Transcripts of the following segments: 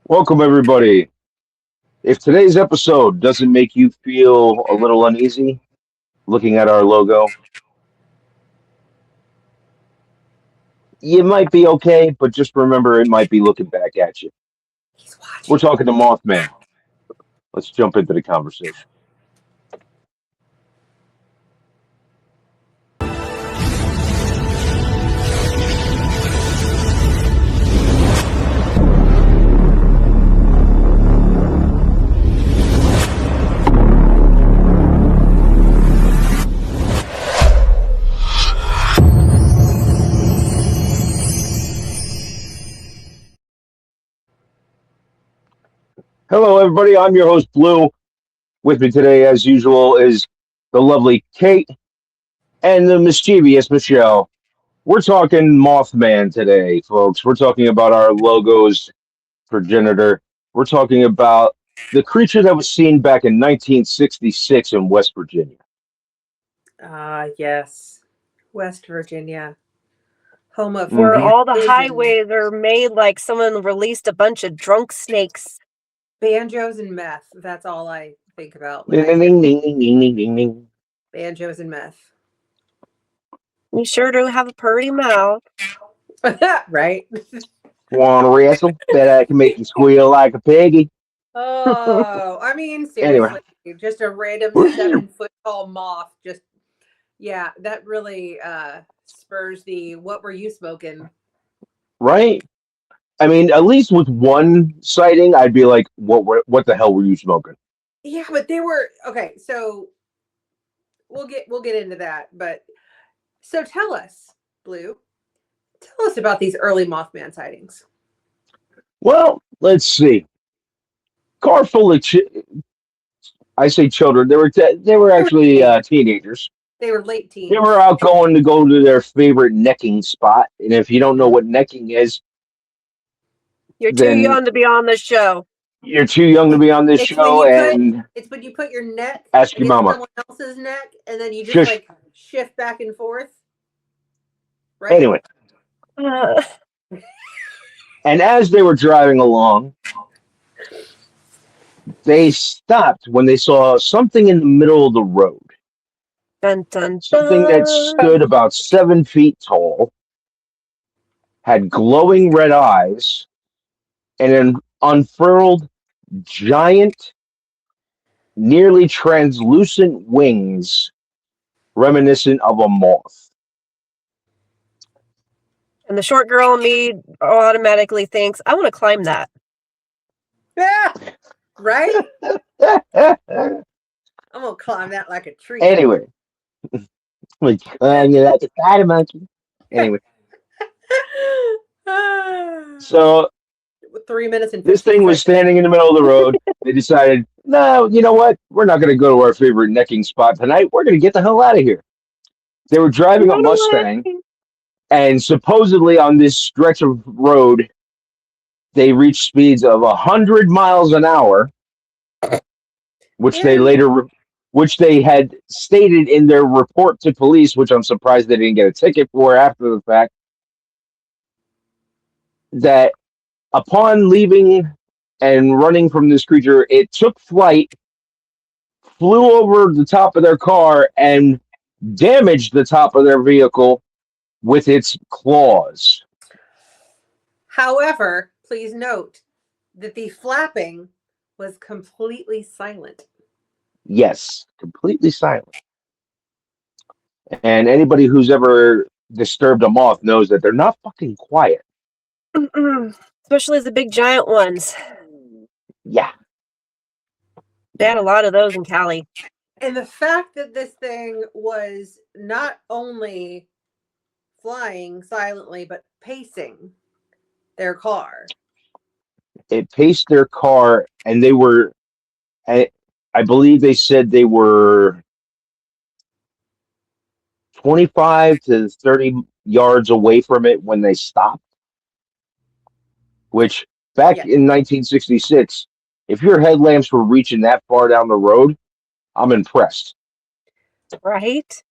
Welcome, everybody. If today's episode doesn't make you feel a little uneasy looking at our logo, you might be okay, but just remember it might be looking back at you. He's We're watching. talking to Mothman. Let's jump into the conversation. Hello, everybody. I'm your host, Blue. With me today, as usual, is the lovely Kate and the mischievous Michelle. We're talking Mothman today, folks. We're talking about our logo's progenitor. We're talking about the creature that was seen back in 1966 in West Virginia. Yes. West Virginia. Home of Where Mhm. all the banjos highways are made like someone released a bunch of drunk snakes. and meth. That's all I think about when Ding, I ding, hear ding, ding, ding, ding, ding. banjos and meth. You sure do have a purty mouth. Right? Want to wrestle? Bet I can make you squeal like a piggy. Oh, I mean, Anyway, seriously, just a random 7 foot tall moth. Just yeah, that really spurs the what were you smoking? right? I mean, at least with one sighting, I'd be like, what the hell were you smoking?" Yeah, but they were okay. So we'll get into that. But so tell us, Blue, tell us about these early Mothman sightings. Well, let's see. Car full of I say children. They were They were actually teenagers. teenagers. They were late They teens. were out going to go to their favorite necking spot, and if you don't know what necking is, You're too then young to be on this show. you're too young to be on this It's when show. you put And it's when you put your neck ask your against mama. someone else's neck and then you just Shush. like shift back and forth, right? Anyway, Uh, and as they were driving along, they stopped when they saw something in the middle of the road. dun dun Something that stood dun. about 7 feet tall, had glowing red eyes, and an unfurled giant, nearly translucent wings reminiscent of a moth. And the short girl in me automatically thinks, I want to climb that. Yeah, right? I'm gonna climb that like a tree. Anyway, like you like a spider monkey. Anyway, so 3 minutes and this 15 thing was seconds. standing in the middle of the road. They decided, no, you know what? We're not going to go to our favorite necking spot tonight. We're going to get the hell out of here. They were driving a Run Mustang, away. and supposedly on this stretch of road, they reached speeds of 100 miles an hour, which they And later, which they had stated in their report to police, which I'm surprised they didn't get a ticket for after the fact, that upon leaving and running from this creature, it took flight, flew over the top of their car, and damaged the top of their vehicle with its claws. however, please note that the flapping was completely silent. Yes, completely silent. And anybody who's ever disturbed a moth knows that they're not fucking quiet. Especially the big giant ones. Yeah. They had a lot of those in Cali. And the fact that this thing was not only flying silently, but pacing their car. It paced their car, and they were, I believe they said they were 25 to 30 yards away from it when they stopped, which back Yeah. in 1966, if your headlamps were reaching that far down the road, I'm impressed. Right?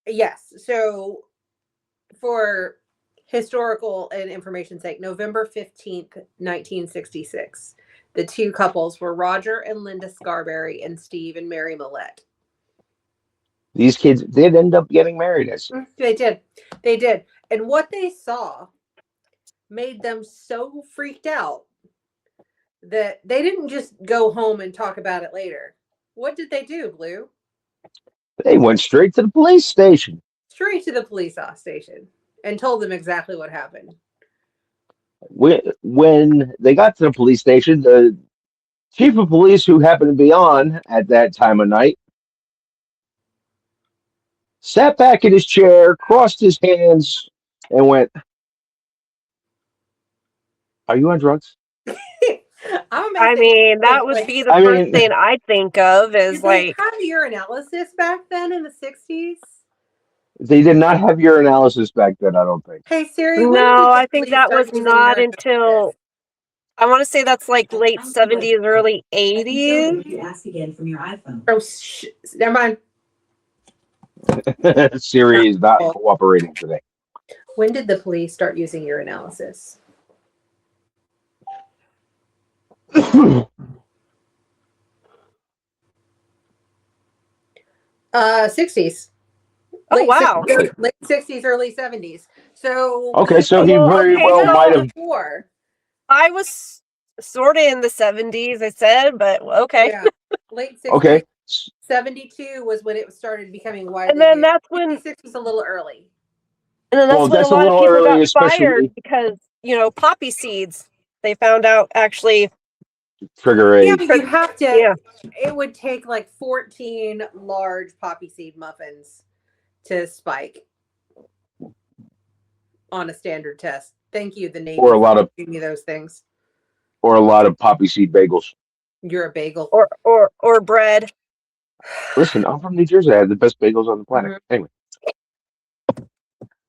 Yes. So for historical and information sake, November 15th, 1966. The two couples were Roger and Linda Scarberry and Steve and Mary Millette. These kids did end up getting married. I see. They did. They did. And what they saw made them so freaked out that they didn't just go home and talk about it later. What did they do, Blue? They went straight to the police station. Straight to the police station and told them exactly what happened. When they got to the police station, the chief of police, who happened to be on at that time of night, sat back in his chair, crossed his hands, and went, "Are you on drugs?" I mean, that would be the I first mean- thing I'd think of is Did they like, have urinalysis back then in the 60s? They did not have urinalysis back then, I don't think. Hey Siri, when did no, the I think police that start was using not urinalysis? until, I want to say that's like late 70s, early 80s. You ask again from your iPhone. Oh, never mind. Siri is not cooperating today. When did the police start using urinalysis? 60s. Oh, wow. Late 60s, early 70s. So Okay, so he Well, very okay, well so- might have. before. I was sort of in the 70s, I said, but okay. Yeah. Late 60s. Okay, 72 was when it started becoming widely And then used. that's when, 66 was a little early. and then that's Well, when that's a a lot of little people early, got especially- fired because, poppy seeds, they found out actually, trigger Yeah, a. but you have to. yeah. It would take like 14 large poppy seed muffins to spike on a standard test. Thank you, the Navy, Or a lot for of- giving me those things. Or a lot of poppy seed bagels. You're a bagel. or bread. Listen, I'm from New Jersey. I have the best bagels on the planet. Mhm. Anyway,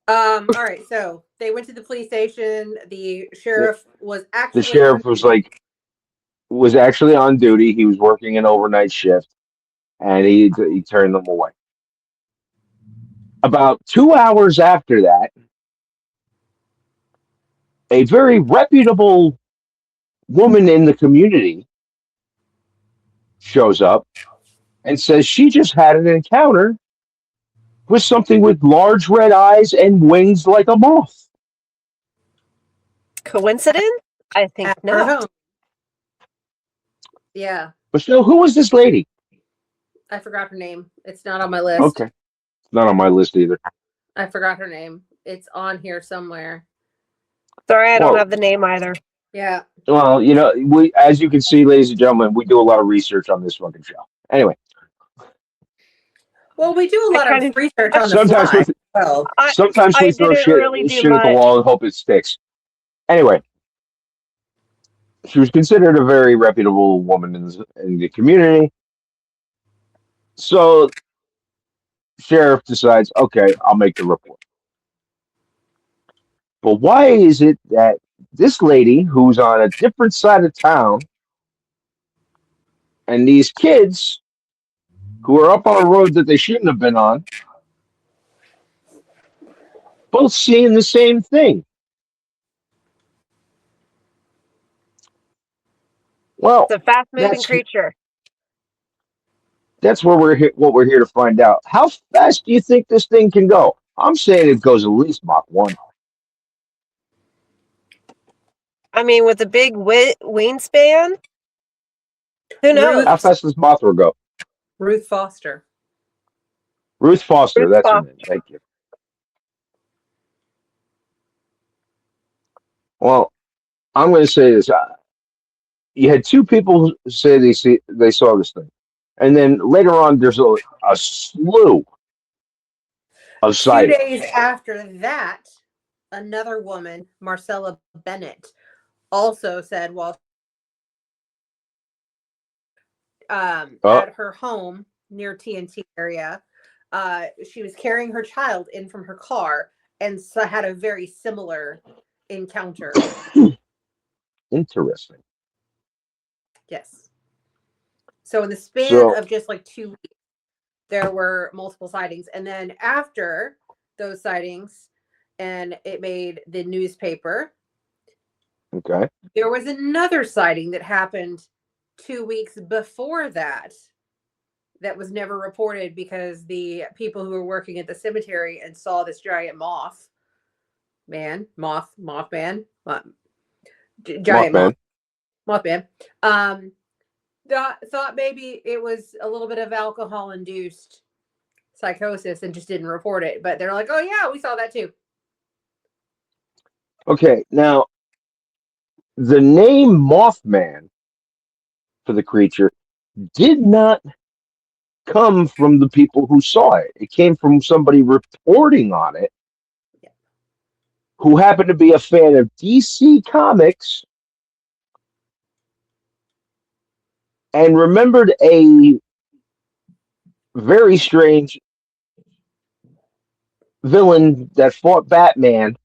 All right, so they went to the police station. The sheriff was actually the sheriff was actually on duty. He was working an overnight shift, and he turned them away. About 2 hours after that, a very reputable woman in the community shows up and says she just had an encounter with something with large red eyes and wings like a moth. Coincidence? I think at her not. home. Yeah, Michelle, who was this lady? I forgot her name. It's not on my list. Okay. It's not on my list either. I forgot her name. It's on here somewhere. Sorry, I don't Whoa. have the name either. Yeah. Well, we, as you can see, ladies and gentlemen, we do a lot of research on this fucking show. Anyway, Well, we do a lot of research on the sometimes fly. we, Well, sometimes we I throw didn't really do shit at the much. wall and hope it sticks. Anyway, she was considered a very reputable woman in the community. So, sheriff decides, okay, I'll make the report. But why is it that this lady, who's on a different side of town, and these kids, who are up on a road that they shouldn't have been on, both seeing the same thing? Well, It's a fast moving that's- creature. that's where what we're here to find out. How fast do you think this thing can go? I'm saying it goes at least Mach 1. I mean, with a big wingspan, who knows? How fast does Mothra go? Ruth Foster. Ruth Foster, Ruth that's her Foster. name. Thank you. Well, I'm going to say this. You had two people who say they saw this thing. And then later on, there's a slew of 2 sightings. days after that, another woman, Marcella Bennett, also said while at her home near TNT area, she was carrying her child in from her car and had a very similar encounter. Interesting. Yes. So in the span of just like 2 weeks, there were multiple sightings. And then after those sightings, and it made the newspaper, Okay. There was another sighting that happened 2 weeks before that was never reported because the people who were working at the cemetery and saw this giant Mothman, Mothman. thought maybe it was a little bit of alcohol induced psychosis and just didn't report it. But they're like, oh yeah, we saw that too. Okay, now the name Mothman for the creature did not come from the people who saw it. It came from somebody reporting on it, Yeah. who happened to be a fan of DC Comics and remembered a very strange villain that fought Batman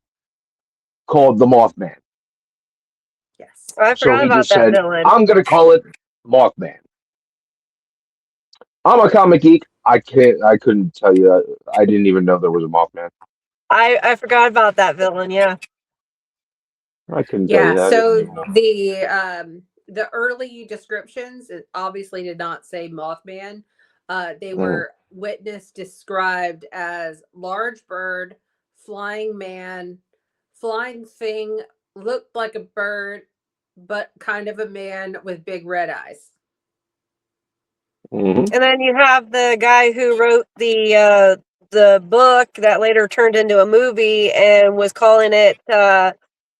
called the Mothman. Yes. I So forgot he about just that said, villain. I'm going to call it Mothman. I'm a comic geek. I couldn't tell you. I didn't even know there was a Mothman. I forgot about that villain. Yeah. I couldn't tell you Yeah. that. So the early descriptions obviously did not say Mothman. They were witness described as large bird, flying man, flying thing, looked like a bird, but kind of a man with big red eyes. Mm-hmm. And then you have the guy who wrote the book that later turned into a movie and was calling it a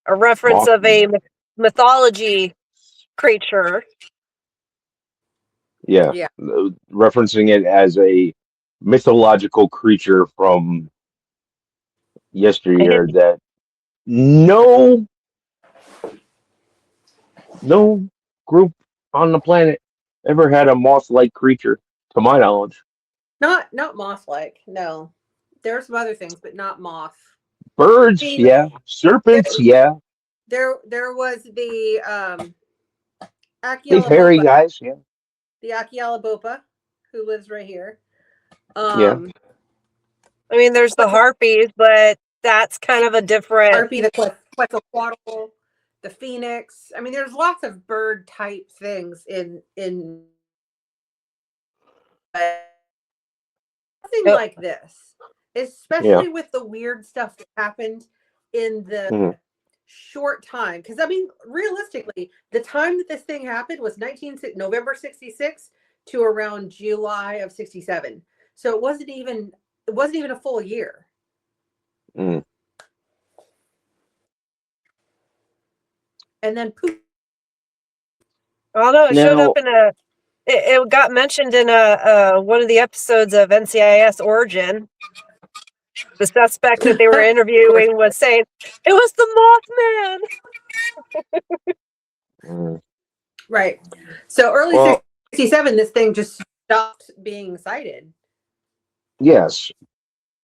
reference of a mythology creature. Yeah. Referencing it as a mythological creature from yesteryear that no group on the planet ever had a moth-like creature, to my knowledge. Not moth-like. No, there are some other things, but not moth. Birds, yeah. Serpents, yeah. There was the Big hairy guys, yeah. the Akialabopa, who lives right here. Yeah. I mean, there's the harpies, but that's kind of a different. Harpy, the Quetzalcoatl, the phoenix. I mean, there's lots of bird type things in nothing like this, especially with the weird stuff that happened in the short time. Because I mean, realistically, the time that this thing happened was November 66 to around July of 67. So it wasn't even a full year. Mm. And then poof. Although it showed up in it got mentioned in one of the episodes of NCIS Origin. The suspect that they were interviewing was saying, it was the Mothman. Right. So early 67, this thing just stopped being sighted. Yes.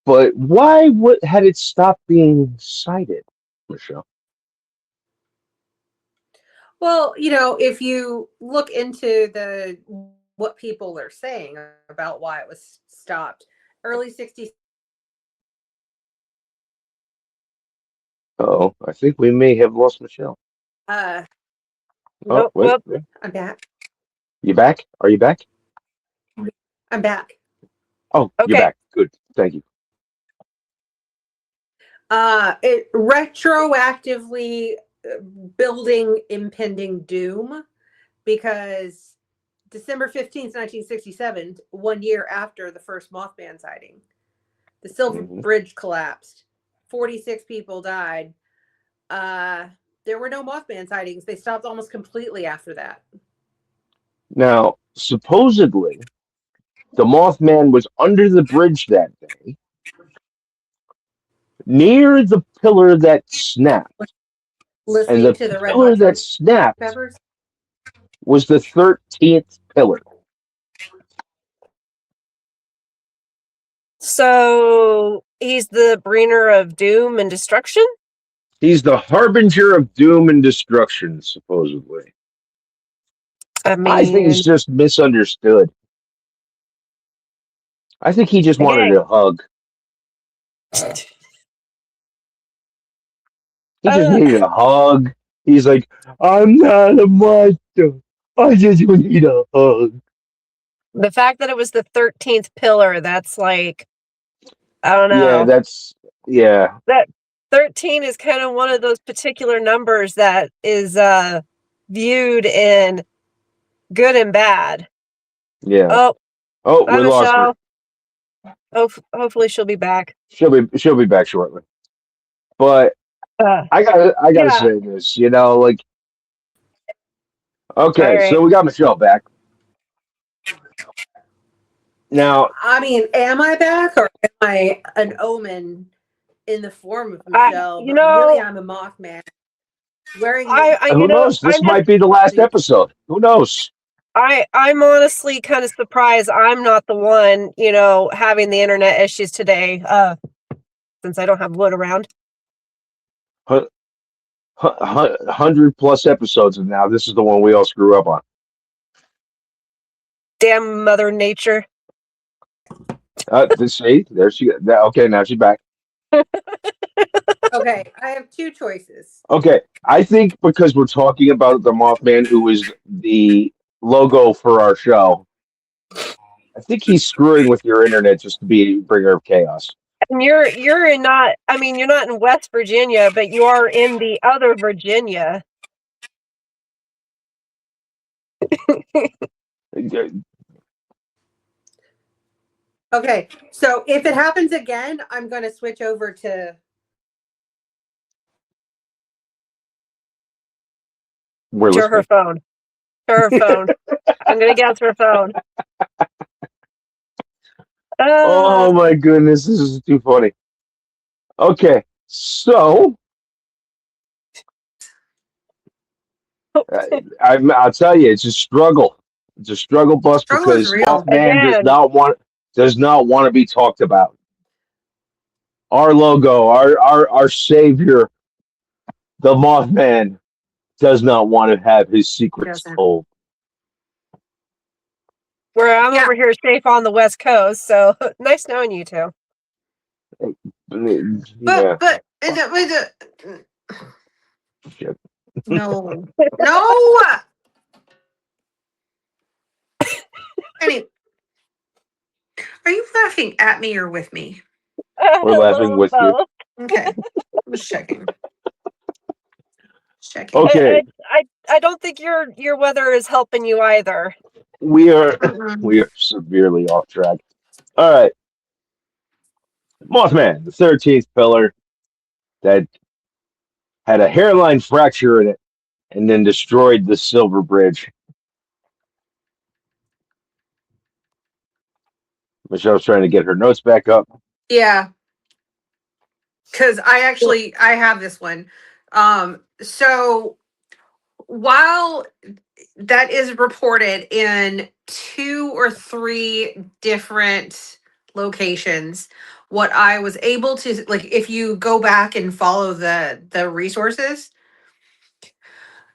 But why had it stopped being sighted, Michelle? Well, if you look into what people are saying about why it was stopped, early 60s. Oh, I think we may have lost Michelle. Nope. Wait. I'm back. You back? Are you back? I'm back. Oh, okay. You're back. Good. Thank you. It retroactively building impending doom because December 15th, 1967, 1 year after the first Mothman sighting, the Silver Bridge collapsed. 46 people died. There were no Mothman sightings. They stopped almost completely after that. Now, supposedly, the Mothman was under the bridge that day, near the pillar that snapped. Listening and to the pillar that snapped was the 13th pillar. So he's the bringer of doom and destruction? He's the harbinger of doom and destruction, supposedly. I think he's just misunderstood. I think he just wanted a hug. He just needed a hug. He's like, I'm not a monster. I just need a hug. The fact that it was the 13th pillar, that's like, I don't Yeah, know. yeah. That 13 is kind of one of those particular numbers that is viewed in good and bad. Yeah. Oh, We bye, lost her. Michelle. Hopefully she'll be back. She'll be back shortly. But Uh, I gotta yeah. say this, like, All okay, right. so we got Michelle back. Now, I mean, am I back or am I an omen in the form of Michelle? But really, I'm a Mothman wearing this. who knows? This might be the last episode. Who knows? I'm honestly kind of surprised I'm not the one, having the internet issues today, since I don't have wood around. 100+ episodes, and now this is the one we all screw up on. Damn Mother Nature. See, there she. Okay, now she's back. Okay, I have two choices. Okay, I think because we're talking about the Mothman, who is the logo for our show, I think he's screwing with your internet just to be a bringer of chaos. And you're not. I mean, you're not in West Virginia, but you are in the other Virginia. Okay, so if it happens again, I'm going to switch over to. We're listening. Her phone. Her phone. I'm gonna guess her phone. Oh my goodness, this is too funny. Okay, so I'll tell you, it's a struggle. It's a struggle bus because Mothman does not want to be talked about. Our logo, our savior, the Mothman, does not want to have his secrets told. Where I'm over here safe on the West Coast, so nice knowing you two. But no. Anyway, are you laughing at me or with me? We're laughing with you. Okay, I'm just checking. Okay. I don't think your weather is helping you either. We are severely off track. All right. Mothman, the 13th pillar that had a hairline fracture in it and then destroyed the Silver Bridge. Michelle's trying to get her notes back up. Yeah. Because I have this one. So while that is reported in 2 or 3 different locations, what I was able to, like, if you go back and follow the resources,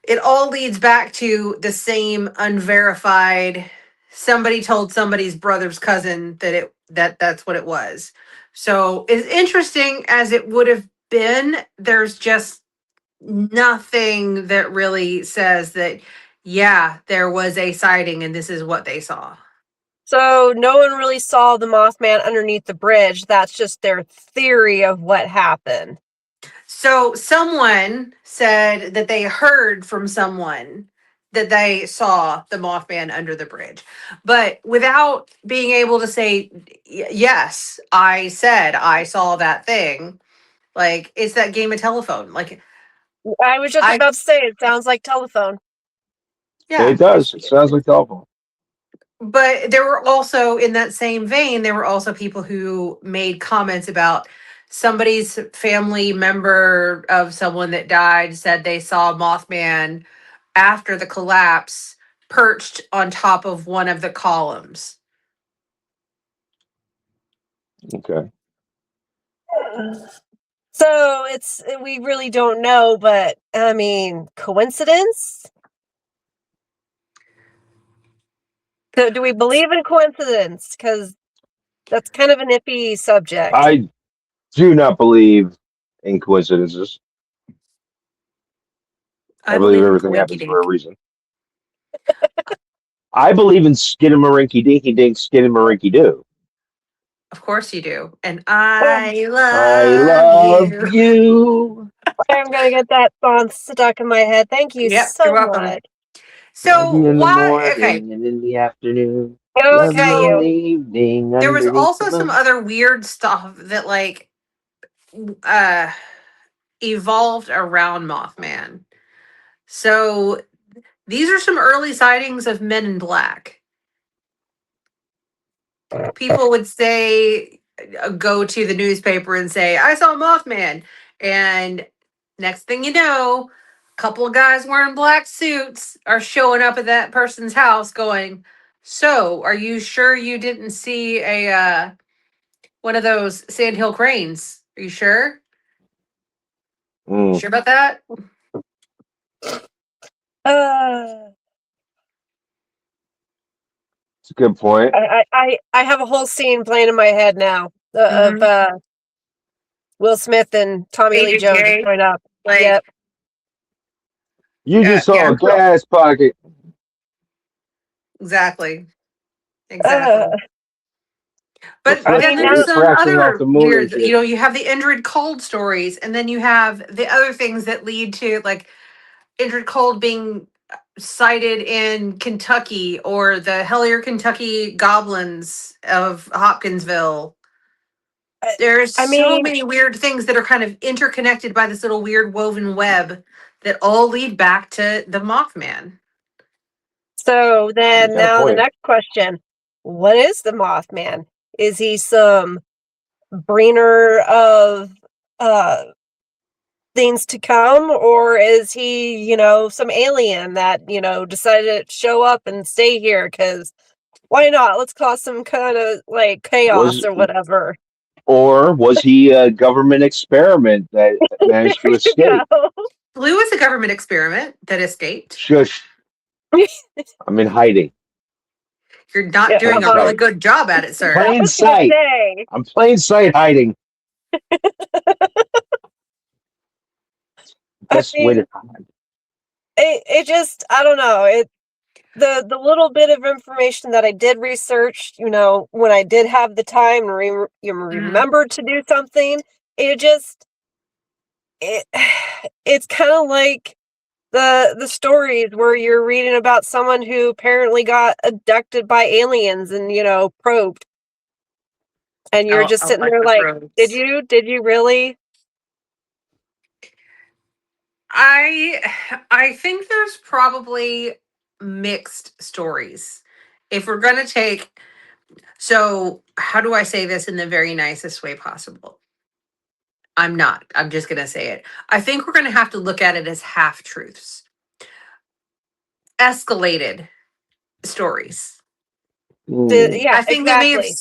it all leads back to the same unverified, somebody told somebody's brother's cousin that's what it was. So as interesting as it would have been, there's just nothing that really says that, yeah, there was a sighting and this is what they saw. So no one really saw the Mothman underneath the bridge. That's just their theory of what happened. So someone said that they heard from someone that they saw the Mothman under the bridge, but without being able to say, yes, I said I saw that thing. Like, it's that game of telephone. Like, I was just about to say, it sounds like telephone. Yeah, it does. It sounds like telephone. But there were also, in that same vein, there were also people who made comments about somebody's family member of someone that died said they saw Mothman after the collapse perched on top of one of the columns. Okay. So we really don't know, but I mean, coincidence? So do we believe in coincidence? Because that's kind of an iffy subject. I do not believe in coincidences. I believe in everything Coinky happens for a Dink. reason. I believe in skidamarinky dinky dink skidamarinky doo. Of course you do. And Oh, I love love you. you. I'm gonna get that song stuck in my head. Thank you Yep, you're so welcome. much. Love So you in the why? Okay, morning and in the afternoon. Go Love you in the Caillou. so evening there was underneath the also some moon. other weird stuff that like uh evolved around Mothman. So these are some early sightings of men in black. People would say, go to the newspaper and say, I saw Mothman. And next thing you know, a couple of guys wearing black suits are showing up at that person's house going, so are you sure you didn't see a one of those sandhill cranes? Are you sure? You Mm, sure about that? Uh, it's a good point. I have a whole scene playing in my head now of Mm-hmm. Will Smith and Tommy Lee Agent Jones K, showing up. like, Yep. You just saw yeah, a gas pocket. exactly. Uh, Exactly. But I then mean, there's now, some refracting off other the moon and weird, shit. you have the Indrid Cold stories, and then you have the other things that lead to like Indrid Cold being sighted in Kentucky or the Hellier Kentucky goblins of Hopkinsville. I, There's I so mean, many weird things that are kind of interconnected by this little weird woven web that all lead back to the Mothman. so You then got a now the point. next question: what is the Mothman? Is he some bringer of uh things to come, or is he, some alien that decided to show up and stay here because why not? Let's cause some kind of like chaos Was or whatever. or was he a government experiment that managed to There you escape? go. Blue is a government experiment that escaped. Shush! I'm in hiding. You're not Yeah, doing Plain a really sight. good job at it, I sir. Plain was gonna sight. say I'm plain sight hiding. I Best way mean to hide. it just I don't know. The little bit of information that I did research, when I did have the time and Mhm. remembered to do something, it just it it's kind of like the stories where you're reading about someone who apparently got abducted by aliens and probed, and you're just I sitting like there the like, did probes. you really? I I think there's probably mixed stories. If we're gonna take, so how do I say this in the very nicest way possible? I'm not. I'm just gonna say it. I think we're gonna have to look at it as half truths. Escalated stories. Mm, Yeah, I think they may have exactly.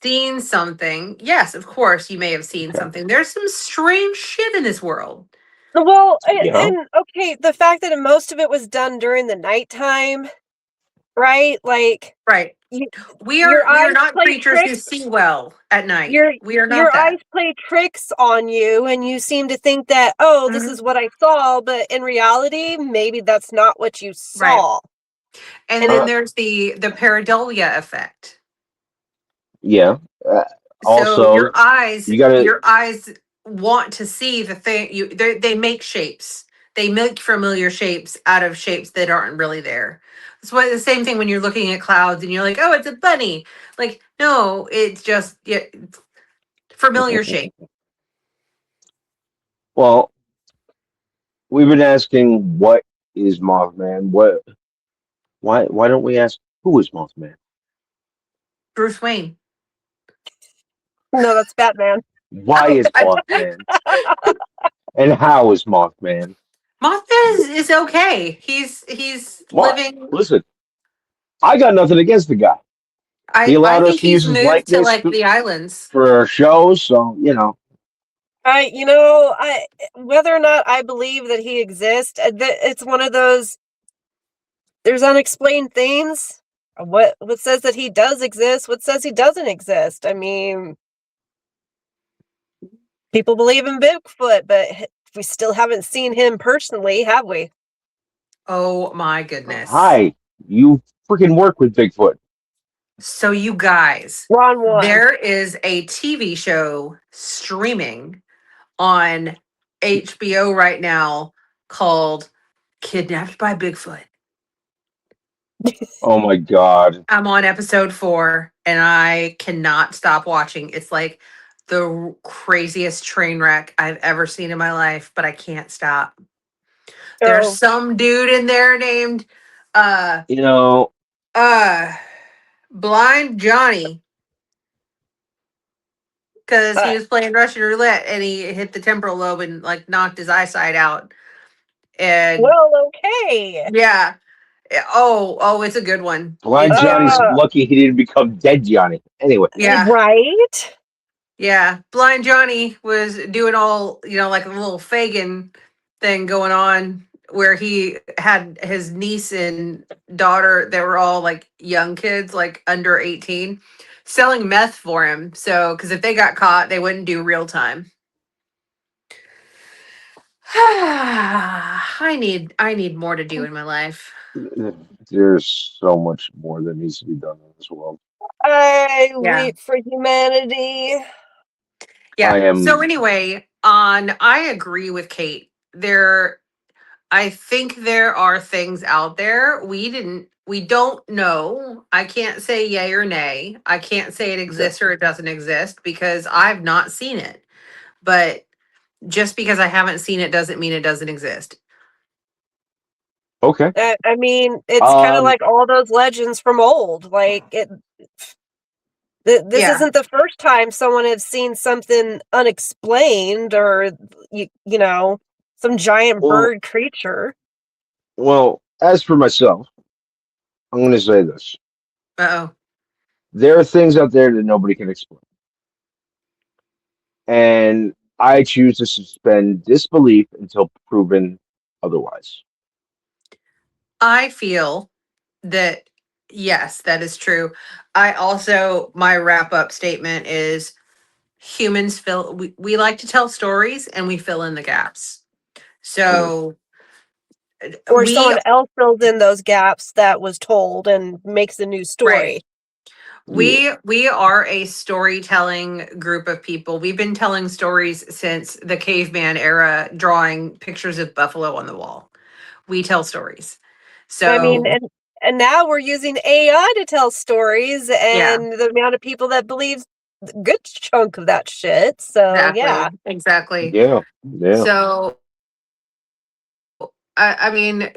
seen something. Yes, of course, you may have seen okay. something. There's some strange shit in this world. Well, Yeah. and okay, the fact that most of it was done during the nighttime, right? Like, Right. you, We your are eyes not play creatures who tricks. see well at night. Your We are not your that. eyes play tricks on you, and you seem to think that, oh, this Mhm. is what I saw, but in reality, maybe that's not what you Right. saw. And And then Uh, there's the pareidolia effect. yeah. Uh, So also, you gotta. your eyes want to see the thing. They make shapes. They make familiar shapes out of shapes that aren't really there. It's why the same thing when you're looking at clouds and you're like, oh, it's a bunny. Like, no, it's just, yeah, familiar shape. Well, we've been asking what is Mothman. What? Why don't we ask who is Mothman? Bruce Wayne. no, that's Batman. Why Oh, is Mothman? And how is Mothman? Mothman is okay. He's What? living. Listen, I got nothing against the guy. He I allowed us think to use he's his moved to likeness like the islands. for our shows, so I whether or not I believe that he exists, it's one of those. There's unexplained things. What says that he does exist? What says he doesn't exist? I mean, people believe in Bigfoot, but we still haven't seen him personally, have we? Oh my goodness. Hi, you freaking work with Bigfoot. So you guys, Ron won. there is a TV show streaming on HBO right now called Kidnapped by Bigfoot. Oh my god. I'm on episode 4 and I cannot stop watching. It's like the craziest train wreck I've ever seen in my life, but I can't stop. There's Oh, some dude in there named uh You know, uh Blind Johnny because he was playing Russian roulette and he hit the temporal lobe and like knocked his eyesight out. And well, okay. yeah. Oh, it's a good one. Blind It's Johnny's lucky he didn't become Dead Johnny. Anyway. yeah. Right? Yeah, Blind Johnny was doing all, like a little Fagin thing going on where he had his niece and daughter that were all like young kids, like under 18, selling meth for him. So, because if they got caught, they wouldn't do real time. I need more to do in my life. There's so much more that needs to be done in this world. I Yeah. weep for humanity. Yeah. So anyway, I agree with Kate. I think there are things out there we don't know. I can't say yay or nay. I can't say it exists or it doesn't exist because I've not seen it. But just because I haven't seen it doesn't mean it doesn't exist. Okay. I mean, it's kind of like all those legends from old. Like this isn't the first time someone has seen something unexplained or some giant bird creature. Well, as for myself, I'm going to say this. Uh-oh. There are things out there that nobody can explain. And I choose to suspend disbelief until proven otherwise. I feel that, yes, that is true. I also, my wrap up statement is humans we like to tell stories and we fill in the gaps. So, or someone else fills in those gaps that was told and makes a new story. Right. We are a storytelling group of people. We've been telling stories since the caveman era, drawing pictures of buffalo on the wall. We tell stories. So I mean, and now we're using AI to tell stories, and the amount of people that believes a good chunk of that shit. So exactly. Yeah. So I mean,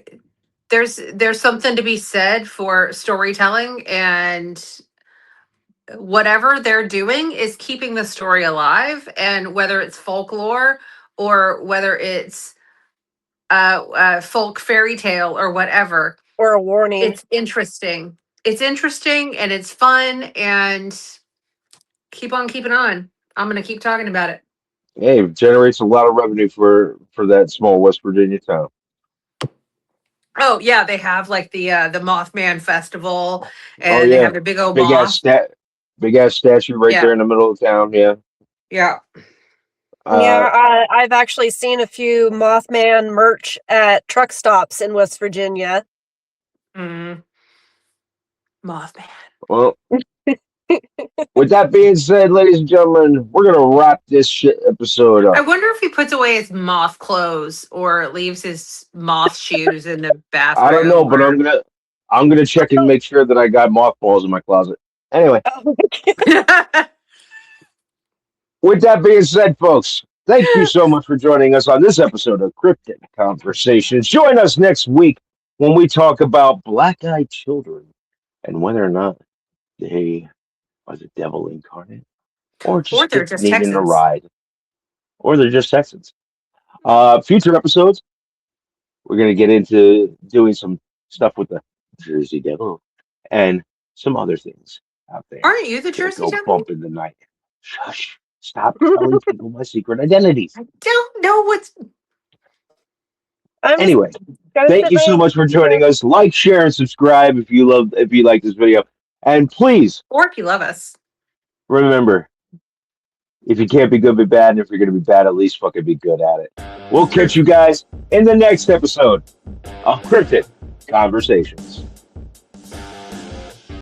there's something to be said for storytelling, and whatever they're doing is keeping the story alive. And whether it's folklore or whether it's folk fairy tale or whatever, or a warning, it's interesting. It's interesting and it's fun, and keep on keeping on. I'm gonna keep talking about it. Hey, it generates a lot of revenue for that small West Virginia town. Oh yeah, they have like the Mothman festival, and they have the big old moth. Big ass statue right there in the middle of town. Yeah. Yeah. I've actually seen a few Mothman merch at truck stops in West Virginia. Mothman. Well, with that being said, ladies and gentlemen, we're gonna wrap this shit episode up. I wonder if he puts away his moth clothes or leaves his moth shoes in the bathroom. I don't know, but I'm gonna check and make sure that I got mothballs in my closet. Anyway. With that being said, folks, thank you so much for joining us on this episode of Cryptid Conversations. Join us next week when we talk about black-eyed children and whether or not they are the devil incarnate or they're just needing Texans. a ride. Or they're just Texans. Future episodes, we're going to get into doing some stuff with the Jersey Devil and some other things out there. Aren't you the Jersey Devil? Bump in the night. Shush. Stop telling people my secret identities. I don't know what's... Anyway, thank you so much for joining us. Like, share, and subscribe if you like this video. And please, or if you love us, remember, If you can't be good, be bad. And if you're going to be bad, at least fucking be good at it. We'll catch you guys in the next episode of Cryptid Conversations.